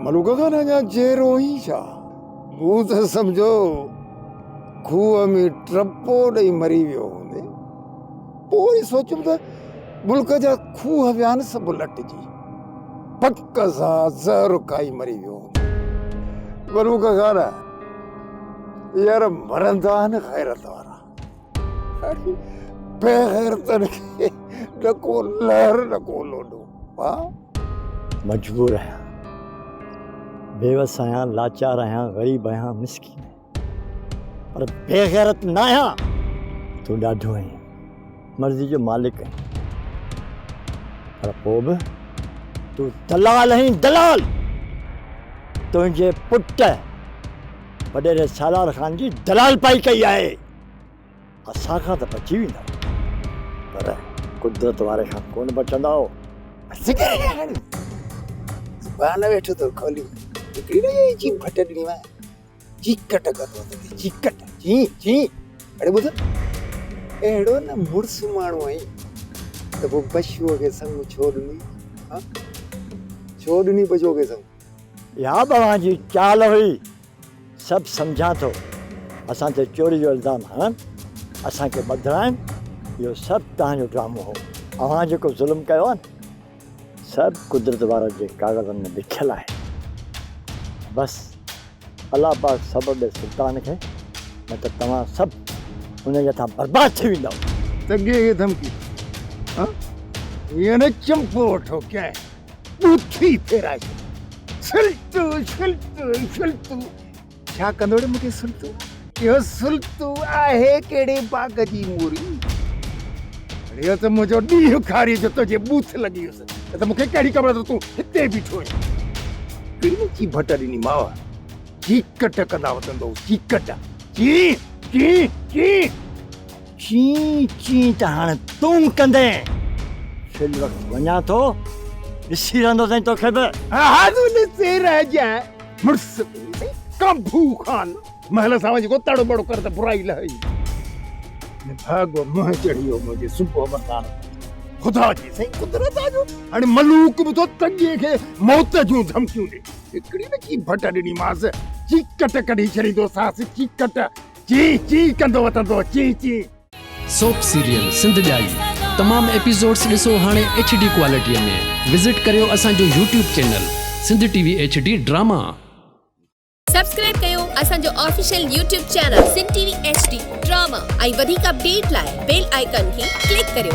मलूका खान अञा जहिड़ो ई छा, हू त सम्झो खूह में ट्रपो ॾेई मरी वियो हूंदे। पोइ सोचियुमि त मुल्क जा खूह विया आहिनि सभु लटिजी, पक सां ज़हर खाई मरी वियो हूंदो। मलूका खान यार मरंदा आहिनि ग़ैरत वारा, बेग़ैरतनि खे न को लहर न को लोॾो। मजबूर आहियां, बेवस आहियां, लाचार आहियां, ग़रीब आहियां, मिसकीन आहियां, पर बेग़ैरत न आहियां। तूं ॾाढो आहीं, मर्ज़ी जो मालिक आहीं, पर पोइ बि तूं दलाल आहीं, दलाल। तुंहिंजे पुट वॾेरे सालार ख़ान जी दलाल पाई कई आहे। असांखां त बची वेंदा, पर कुदरत वारे खां कोन बचंदा हो। ज़ुबान वेठो तो खोली, हिकिड़ी न जी भट ॾिनी मां, चीकट कंदो त चीकट, जी जी। अड़े ॿुध, अहिड़ो न मुड़ुस माण्हू आहीं त पोइ बशूअ खे संग छो ॾिनी? छो ॾिनी बशूअ खे संग? या बाबा जी चाल हुई, सभु सम्झां थो। असां ते चोरी जो इल्ज़ाम हणनि, असांखे ॿधाइनि, इहो सभु तव्हांजो ड्रामो हो। अव्हां जेको ज़ुल्म कयो आहे न, सभु कुदरत वारनि जे कागज़नि में लिखियलु आहे। बसि अलाह पाक सब्र ॾे सुल्तान खे, न त तव्हां सभु हुन जे हथां बर्बाद थी वेंदव। तंगे खे धमकी, हीअ न चंपो वठो कंहिं ॿूथी फेराए सुल्तू सुल्तू सुल्तू। छा कंदो रे मूंखे सुल्तू? इहो सुल्तू आहे कहिड़े बाग़ जी मूरी? इहो त मुंहिंजो ॾींहुं खारी जो तुंहिंजे बूथ लॻी वियुसि, त मूंखे कहिड़ी ख़बर त तूं हिते बीठो आहीं। कहिड़ी ची भट ॾिनी माव, चीकट कंदा वतंदो, चीकट, ची ची ची ची ची त हाणे तूं कंदे। फिल वक़्तु वञा थो, ॾिसी रहंदो साईं तोखे बि। हा तूं ॾिसी रहिजांइ, मुड़ुस कंभू खान महल सां वञी को तड़ो बड़ो कर त बुराई लही। भागो मोह चढ़ी वियो मुंहिंजे सुबुह मथां, ख़ुदा जी साईं कुदरत जो। हाणे मलूक बि थो तंगे खे मौत जूं धमकियूं ॾे। हिकिड़ी न ची भट ॾिनी मांसि, चीकट कढी छॾींदो सासि, चीकट ची ची कंदो वतंदो, ची ची। सोप सीरियल सिंध ॼाई तमाम एपिसोड्स ॾिसो हाणे HD क्वालिटीअ में। विज़िट करियो असांजो YouTube channel Sindh TV HD drama. Subscribe कयो असांजो official YouTube channel Sindh TV HD drama ऐं वधीक अपडेट लाइ बेल आइकन खे क्लिक करियो।